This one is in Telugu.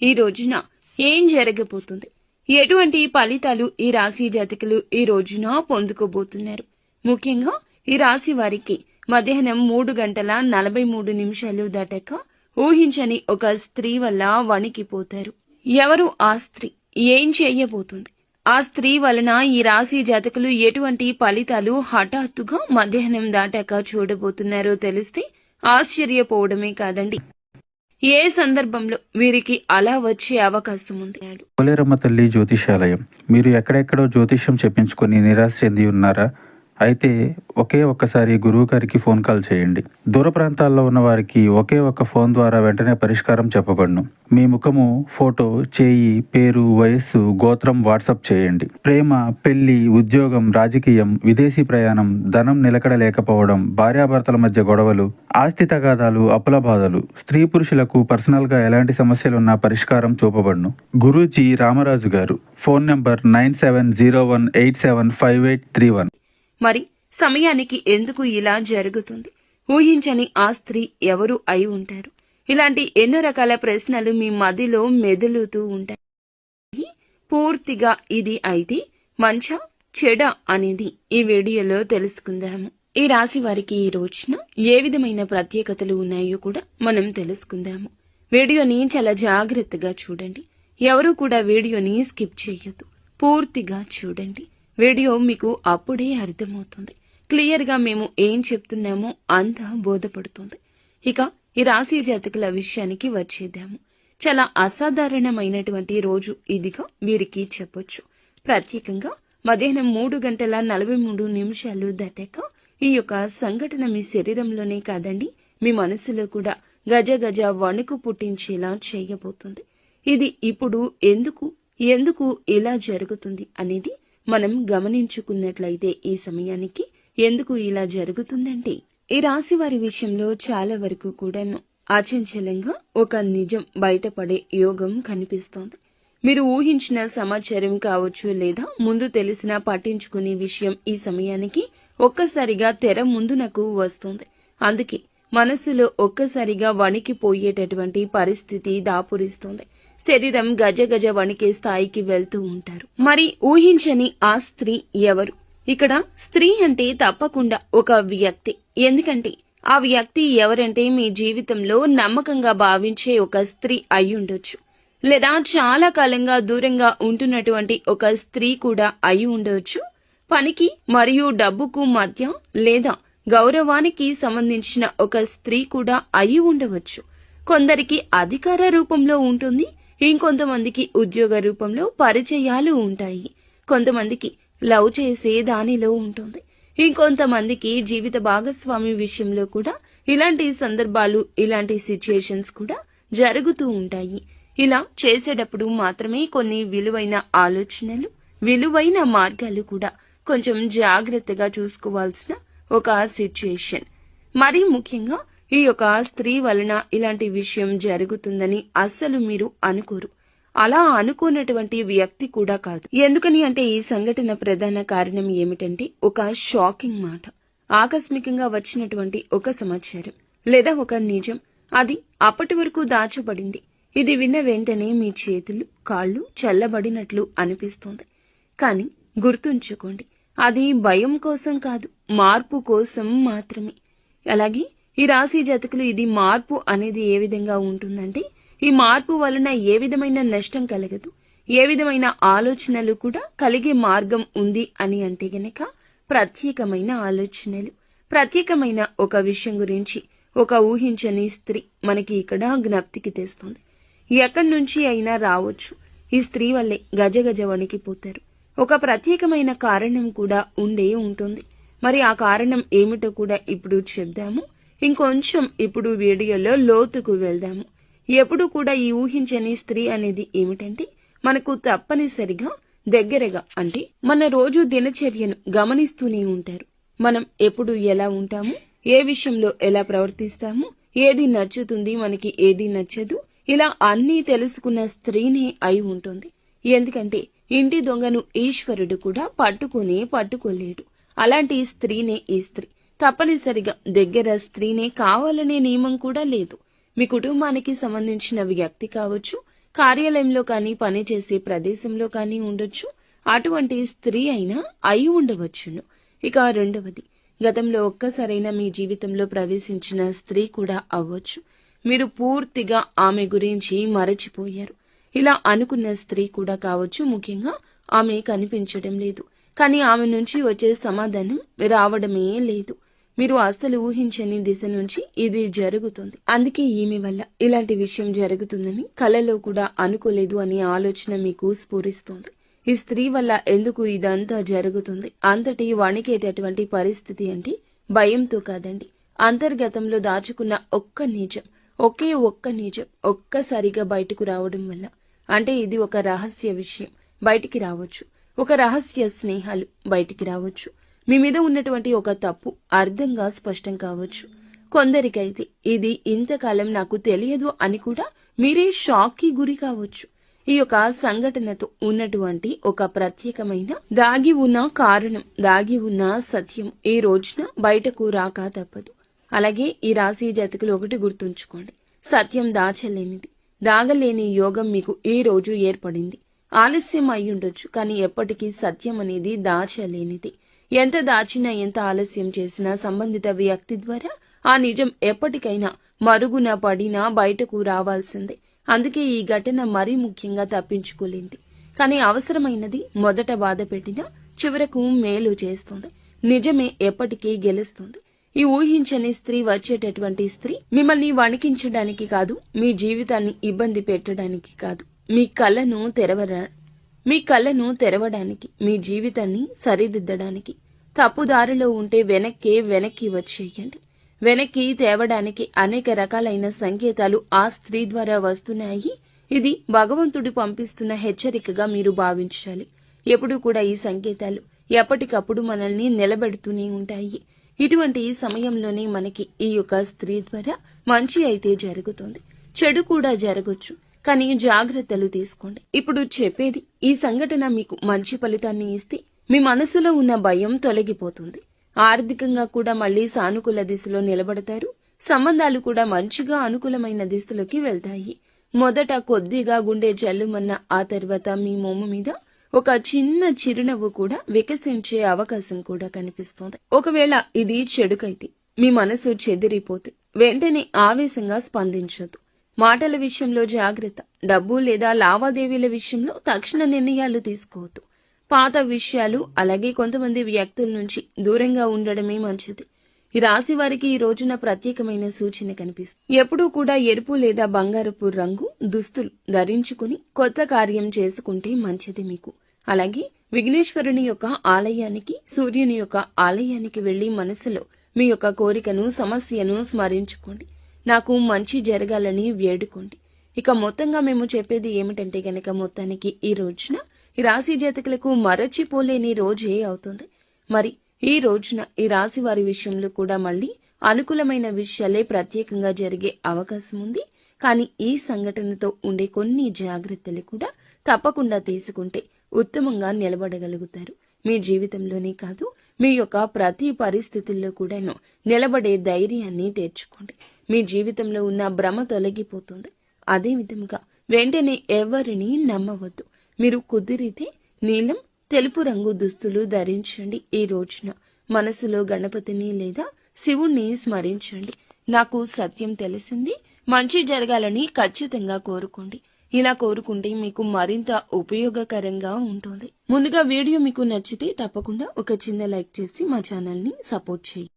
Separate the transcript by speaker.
Speaker 1: ఈ రోజున ఏం జరగబోతుంది, ఎటువంటి ఫలితాలు ఈ రాశి జాతకులు ఈ రోజున పొందుకోబోతున్నారు. ముఖ్యంగా ఈ రాశి వారికి మధ్యాహ్నం 3:43 దాటాక ఊహించని ఒక స్త్రీ వల్ల వణికిపోతారు. ఎవరు ఆ స్త్రీ, ఏం చేయబోతుంది, ఆ స్త్రీ వలన ఈ రాశి జాతకులు ఎటువంటి ఫలితాలు హఠాత్తుగా మధ్యాహ్నం దాటాక చూడబోతున్నారో తెలిస్తే ఆశ్చర్యపోవడమే కాదండి, ఏ సందర్భంలో వీరికి అలా వచ్చే అవకాశం ఉంది.
Speaker 2: పోలేరమ్మ తల్లి జ్యోతిషాలయం. మీరు ఎక్కడెక్కడో జ్యోతిష్యం చెప్పించుకొని నిరాశ చెంది ఉన్నారా? అయితే ఒక్కసారి గురువు గారికి ఫోన్ కాల్ చేయండి. దూర ప్రాంతాల్లో ఉన్న వారికి ఒకే ఒక్క ఫోన్ ద్వారా వెంటనే పరిష్కారం చెప్పబడును. మీ ముఖము, ఫోటో, చేయి, పేరు, వయస్సు, గోత్రం వాట్సాప్ చేయండి. ప్రేమ, పెళ్లి, ఉద్యోగం, రాజకీయం, విదేశీ ప్రయాణం, ధనం నిలకడ లేకపోవడం, భార్యాభర్తల మధ్య గొడవలు, ఆస్తి తగాదాలు, అప్పుల బాధలు, స్త్రీ పురుషులకు పర్సనల్ గా ఎలాంటి సమస్యలున్నా పరిష్కారం చూపబడును. గురూజీ రామరాజు గారు. Phone number 9701875831.
Speaker 1: మరి సమయానికి ఎందుకు ఇలా జరుగుతుంది? ఊహించని ఆ స్త్రీ ఎవరు అయి ఉంటారు? ఇలాంటి ఎన్నో రకాల ప్రశ్నలు మీ మదిలో మెదులుతూ ఉంటాయి. పూర్తిగా ఇది అయితే మంచా చెడా అనేది ఈ వీడియోలో తెలుసుకుందాము. ఈ రాశి వారికి ఈ రోజున ఏ విధమైన ప్రత్యేకతలు ఉన్నాయో కూడా మనం తెలుసుకుందాము. వీడియోని చాలా జాగ్రత్తగా చూడండి. ఎవరు కూడా వీడియోని స్కిప్ చేయొద్దు, పూర్తిగా చూడండి. వీడియో మీకు అప్పుడే అర్థమవుతుంది. క్లియర్గా మేము ఏం చెప్తున్నామో అంతా బోధపడుతుంది. ఇక ఈ రాశి జాతకుల విషయానికి వచ్చేద్దాము. చాలా అసాధారణమైనటువంటి రోజు ఇదిగా వీరికి చెప్పొచ్చు. ప్రత్యేకంగా మధ్యాహ్నం 3:43 దాటాక ఈ యొక్క సంఘటన మీ శరీరంలోనే కాదండి, మీ మనసులో కూడా గజ గజ వణుకు పుట్టించేలా చేయబోతుంది. ఇది ఇప్పుడు ఎందుకు ఇలా జరుగుతుంది అనేది మనం గమనించుకున్నట్లయితే ఈ సమయానికి ఎందుకు ఇలా జరుగుతుందంటే, ఈ రాశి వారి విషయంలో చాలా వరకు కూడాను అచంచలంగా ఒక నిజం బయటపడే యోగం కనిపిస్తోంది. మీరు ఊహించిన సమాచారం కావచ్చు, లేదా ముందు తెలిసిన పట్టించుకునే విషయం ఈ సమయానికి ఒక్కసారిగా తెర ముందునకు వస్తుంది. అందుకే మనసులో ఒక్కసారిగా వణికిపోయేటటువంటి పరిస్థితి దాపురిస్తుంది. శరీరం గజగజ వణికే స్థాయికి వెళ్తూ ఉంటారు. మరి ఊహించని ఆ స్త్రీ ఎవరు? ఇక్కడ స్త్రీ అంటే తప్పకుండా ఒక వ్యక్తి. ఎందుకంటే ఆ వ్యక్తి ఎవరంటే మీ జీవితంలో నమ్మకంగా భావించే ఒక స్త్రీ అయి ఉండొచ్చు, లేదా చాలా కాలంగా దూరంగా ఉంటున్నటువంటి ఒక స్త్రీ కూడా అయి ఉండవచ్చు. పనికి మరియు డబ్బుకు మధ్య లేదా గౌరవానికి సంబంధించిన ఒక స్త్రీ కూడా అయి ఉండవచ్చు. కొందరికి అధికార రూపంలో ఉంటుంది, ఇంకొంతమందికి ఉద్యోగ రూపంలో పరిచయాలు ఉంటాయి. కొంతమందికి లవ్ చేసే దానిలో ఉంటుంది, ఇంకొంతమందికి జీవిత భాగస్వామి విషయంలో కూడా ఇలాంటి సందర్భాలు, ఇలాంటి సిచ్యుయేషన్స్ కూడా జరుగుతూ ఉంటాయి. ఇలా చేసేటప్పుడు మాత్రమే కొన్ని విలువైన ఆలోచనలు, విలువైన మార్గాలు కూడా కొంచెం జాగ్రత్తగా చూసుకోవాల్సిన ఒక సిచ్యుయేషన్. మరీ ముఖ్యంగా ఈ యొక్క స్త్రీ వలన ఇలాంటి విషయం జరుగుతుందని అస్సలు మీరు అనుకోరు. అలా అనుకోనటువంటి వ్యక్తి కూడా కాదు. ఎందుకని అంటే ఈ సంఘటన ప్రధాన కారణం ఏమిటంటే ఒక షాకింగ్ మాట, ఆకస్మికంగా వచ్చినటువంటి ఒక సమాచారం లేదా ఒక నిజం. అది అప్పటి వరకు దాచబడింది. ఇది విన్న వెంటనే మీ చేతులు, కాళ్ళు చల్లబడినట్లు అనిపిస్తుంది. కానీ గుర్తుంచుకోండి, అది భయం కోసం కాదు, మార్పు కోసం మాత్రమే. అలాగే ఈ రాశి జాతకులు ఇది మార్పు అనేది ఏ విధంగా ఉంటుందంటే, ఈ మార్పు వలన ఏ విధమైన నష్టం కలగదు, ఏ విధమైన ఆలోచనలు కూడా కలిగే మార్గం ఉంది అని అంటే గనక ప్రత్యేకమైన ఆలోచనలు, ప్రత్యేకమైన ఒక విషయం గురించి ఒక ఊహించని స్త్రీ మనకి ఇక్కడ జ్ఞప్తికి తెస్తుంది. ఎక్కడి నుంచి అయినా రావచ్చు. ఈ స్త్రీ వల్లే గజగజ వణికిపోతారు. ఒక ప్రత్యేకమైన కారణం కూడా ఉండే ఉంటుంది. మరి ఆ కారణం ఏమిటో కూడా ఇప్పుడు చెప్దాము. ఇంకొంచెం ఇప్పుడు వీడియోలో లోతుకు వెళ్దాము. ఎప్పుడు కూడా ఈ ఊహించని స్త్రీ అనేది ఏమిటంటే, మనకు తప్పనిసరిగా దగ్గరగా అంటే మన రోజు దినచర్యను గమనిస్తూనే ఉంటారు. మనం ఎప్పుడు ఎలా ఉంటాము, ఏ విషయంలో ఎలా ప్రవర్తిస్తాము, ఏది నచ్చుతుంది, మనకి ఏది నచ్చదు, ఇలా అన్నీ తెలుసుకున్న స్త్రీనే అయి ఉంటుంది. ఎందుకంటే ఇంటి దొంగను ఈశ్వరుడు కూడా పట్టుకోలేడు. అలాంటి స్త్రీనే ఈ స్త్రీ. తప్పనిసరిగా దగ్గర స్త్రీనే కావాలనే నియమం కూడా లేదు. మీ కుటుంబానికి సంబంధించిన వ్యక్తి కావచ్చు, కార్యాలయంలో కానీ పనిచేసే ప్రదేశంలో కానీ ఉండొచ్చు. అటువంటి స్త్రీ అయినా అయి ఉండవచ్చును. ఇక రెండవది, గతంలో ఒక్కసారైనా మీ జీవితంలో ప్రవేశించిన స్త్రీ కూడా అవ్వచ్చు. మీరు పూర్తిగా ఆమె గురించి మరచిపోయారు. ఇలా అనుకున్న స్త్రీ కూడా కావచ్చు. ముఖ్యంగా ఆమె కనిపించడం లేదు, కానీ ఆమె నుంచి వచ్చే సమాధానం రావడమే లేదు. మీరు అస్సలు ఊహించని దిశ నుంచి ఇది జరుగుతుంది. అందుకే ఈమె వల్ల ఇలాంటి విషయం జరుగుతుందని కలలో కూడా అనుకోలేదు అనే ఆలోచన మీకు స్ఫురిస్తోంది. ఈ స్త్రీ వల్ల ఎందుకు ఇదంతా జరుగుతుంది? అంతటి వణికేటటువంటి పరిస్థితి అంటే భయంతో కాదండి, అంతర్గతంలో దాచుకున్న ఒక్క నిజం, ఒక్క నిజం ఒక్కసారిగా బయటకు రావడం వల్ల. అంటే ఇది ఒక రహస్య విషయం బయటికి రావచ్చు, ఒక రహస్య స్నేహాలు బయటికి రావచ్చు, మీ మీద ఉన్నటువంటి ఒక తప్పు అర్థంగా స్పష్టం కావచ్చు. కొందరికైతే ఇది ఇంతకాలం నాకు తెలియదు అని కూడా మీరే షాక్కి గురి కావచ్చు. ఈ యొక్క సంఘటనతో ఉన్నటువంటి ఒక ప్రత్యేకమైన దాగి ఉన్న కారణం, దాగి ఉన్న సత్యం ఈ రోజున బయటకు రాక తప్పదు. అలాగే ఈ రాశి జాతకులు ఒకటి గుర్తుంచుకోండి, సత్యం దాచలేనిది, దాగలేని యోగం మీకు ఈ రోజు ఏర్పడింది. ఆలస్యం అయి ఉండొచ్చు, కానీ ఎప్పటికీ సత్యం అనేది దాచలేనిది. ఎంత దాచినా, ఎంత ఆలస్యం చేసినా సంబంధిత వ్యక్తి ద్వారా ఆ నిజం ఎప్పటికైనా మరుగున పడినా బయటకు రావాల్సిందే. అందుకే ఈ ఘటన మరీ ముఖ్యంగా తప్పించుకోలేంది. కానీ అవసరమైనది మొదట బాధ పెట్టినా చివరకు మేలు చేస్తుంది. నిజమే ఎప్పటికీ గెలుస్తుంది. ఈ ఊహించని స్త్రీ వచ్చేటటువంటి స్త్రీ మిమ్మల్ని వణికించడానికి కాదు, మీ జీవితాన్ని ఇబ్బంది పెట్టడానికి కాదు, మీ కళ్ళను తెరవడానికి, మీ జీవితాన్ని సరిదిద్దడానికి. తప్పుదారిలో ఉంటే వెనక్కి వచ్చేయండి. వెనక్కి తేవడానికి అనేక రకాలైన సంకేతాలు ఆ స్త్రీ ద్వారా వస్తున్నాయి. ఇది భగవంతుడు పంపిస్తున్న హెచ్చరికగా మీరు భావించాలి. ఎప్పుడూ కూడా ఈ సంకేతాలు ఎప్పటికప్పుడు మనల్ని నిలబెడుతూనే ఉంటాయి. ఇటువంటి సమయంలోనే మనకి ఈ యొక్క స్త్రీ ద్వారా మంచి అయితే జరుగుతుంది, చెడు కూడా జరగొచ్చు. కానీ జాగ్రత్తలు తీసుకోండి. ఇప్పుడు చెప్పేది, ఈ సంఘటన మీకు మంచి ఫలితాన్ని ఇస్తే మీ మనసులో ఉన్న భయం తొలగిపోతుంది. ఆర్థికంగా కూడా మళ్ళీ సానుకూల దిశలో నిలబడతారు. సంబంధాలు కూడా మంచిగా అనుకూలమైన దిశలోకి వెళ్తాయి. మొదట కొద్దిగా గుండె జల్లుమన్న, ఆ తర్వాత మీ మొమ్ము మీద ఒక చిన్న చిరునవ్వు కూడా వికసించే అవకాశం కూడా కనిపిస్తోంది. ఒకవేళ ఇది చెడుకైతే, మీ మనసు చెదిరిపోతే వెంటనే ఆవేశంగా స్పందించొద్దు. మాటల విషయంలో జాగ్రత్త. డబ్బు లేదా లావాదేవీల విషయంలో తక్షణ నిర్ణయాలు తీసుకోవద్దు. పాత విషయాలు, అలాగే కొంతమంది వ్యక్తుల నుంచి దూరంగా ఉండడమే మంచిది. ఈ రాశి వారికి ఈ రోజున ప్రత్యేకమైన సూచన కనిపిస్తుంది. ఎప్పుడూ కూడా ఎరుపు లేదా బంగారపు రంగు దుస్తులు ధరించుకుని కొత్త కార్యం చేసుకుంటే మంచిది మీకు. అలాగే విఘ్నేశ్వరుని యొక్క ఆలయానికి, సూర్యుని యొక్క ఆలయానికి వెళ్లి మనసులో మీ యొక్క కోరికను, సమస్యను స్మరించుకోండి. నాకు మంచి జరగాలని వేడుకోండి. ఇక మొత్తంగా మేము చెప్పేది ఏమిటంటే గనక, మొత్తానికి ఈ రోజున ఈ రాశి జాతకులకు మరచిపోలేని రోజే అవుతుంది. మరి ఈ రోజున ఈ రాశి వారి విషయంలో కూడా మళ్ళీ అనుకూలమైన విషయాలే ప్రత్యేకంగా జరిగే అవకాశం ఉంది. కానీ ఈ సంఘటనతో ఉండే కొన్ని జాగ్రత్తలు కూడా తప్పకుండా తీసుకుంటే ఉత్తమంగా నిలబడగలుగుతారు. మీ జీవితంలోనే కాదు, మీ యొక్క ప్రతి పరిస్థితుల్లో కూడాను నిలబడే ధైర్యాన్ని తెచ్చుకోండి. మీ జీవితంలో ఉన్న భ్రమ తొలగిపోతుంది. అదే విధముగా వెంటనే ఎవరిని నమ్మవద్దు. మీరు కుదిరితే నీలం, తెలుపు రంగు దుస్తులు ధరించండి. ఈ రోజున మనసులో గణపతిని లేదా శివుణ్ణి స్మరించండి. నాకు సత్యం తెలిసింది, మంచి జరగాలని ఖచ్చితంగా కోరుకోండి. ఇలా కోరుకుంటే మీకు మరింత ఉపయోగకరంగా ఉంటుంది. ముందుగా వీడియో మీకు నచ్చితే తప్పకుండా ఒక చిన్న లైక్ చేసి మా ఛానల్ని సపోర్ట్ చేయండి.